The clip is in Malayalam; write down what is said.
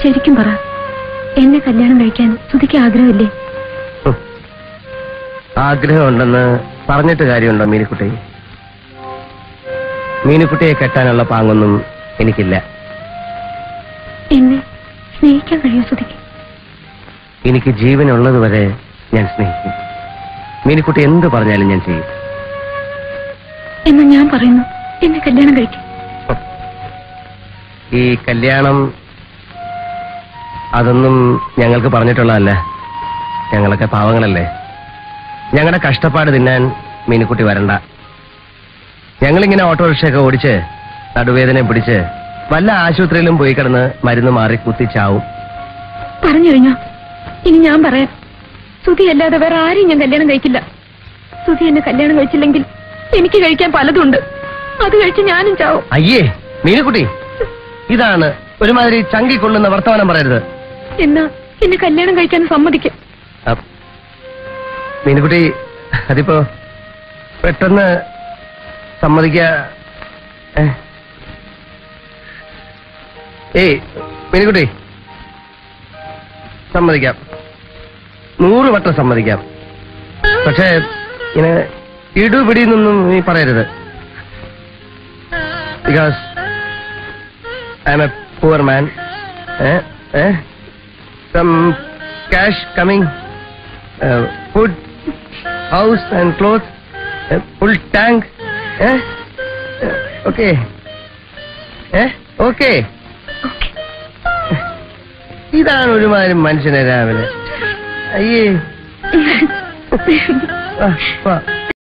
ശരിക്കും പറ, എന്നെ കല്യാണം കഴിക്കാൻ സുധിക്ക് ആഗ്രഹമില്ലേ? ആഗ്രഹമുണ്ടെന്ന് പറഞ്ഞിട്ട് കാര്യമുണ്ടോ മീനുക്കുട്ടി? മീനുക്കുട്ടിയെ കെട്ടാനുള്ള പാങ്ങൊന്നും എനിക്കില്ല. എന്നെ സ്നേഹിക്കാൻ കഴിയും സുധിക്ക്? എനിക്ക് ജീവനുള്ളത് വരെ ഞാൻ സ്നേഹിക്കും. മീനുക്കുട്ടി എന്ത് പറഞ്ഞാലും ഞാൻ ചെയ്യും. എന്നാ ഞാൻ പറയുന്നു, എന്നെ കല്യാണം കഴിക്കും. ഈ കല്യാണം അതൊന്നും ഞങ്ങൾക്ക് പറഞ്ഞിട്ടുള്ളതല്ല. ഞങ്ങളൊക്കെ പാവങ്ങളല്ലേ. ഞങ്ങളുടെ കഷ്ടപ്പാട് തിന്നാൻ മീനുക്കുട്ടി വരണ്ട. ഞങ്ങളിങ്ങനെ ഓട്ടോറിക്ഷയൊക്കെ ഓടിച്ച് നടുവേദന പിടിച്ച് വല്ല ആശുപത്രിയിലും പോയി കിടന്ന് മരുന്ന് മാറി കുത്തിച്ചാവും. പറഞ്ഞു കഴിഞ്ഞോ? ഇനി ഞാൻ പറയാം. സുധി അല്ലാതെ വേറെ ആരെയും ഞാൻ കല്യാണം കഴിക്കില്ല. സുധി എന്നെ കല്യാണം കഴിച്ചില്ലെങ്കിൽ എനിക്ക് കഴിക്കാൻ പലതുണ്ട്. അത് കഴിച്ച് ഞാനും ചാവും. അയ്യേ മീനുക്കുട്ടി, ഇതാണ് ഒരുമാതിരി ചങ്കിക്കൊള്ളുന്ന വർത്തമാനം പറയരുത്. എന്നാ എന്നെ കല്യാണം കഴിക്കാൻ സമ്മതിക്കും. മീനുക്കുട്ടി, അതിപ്പോ പെട്ടെന്ന് സമ്മതിക്ക. ഏയ് മീനുക്കുട്ടി, സമ്മതിക്കാം, 100 വട്ടം സമ്മതിക്കാം. പക്ഷേ ഇങ്ങനെ ഇടുപിടിന്നൊന്നും നീ പറയരുത്. Because I am a poor man. Some cash coming, food, house and cloth, full tank. Okay okay. ഇതാണ് ഒരുമാതിരി മനുഷ്യനെ രാവിലെ. അയ്യേ.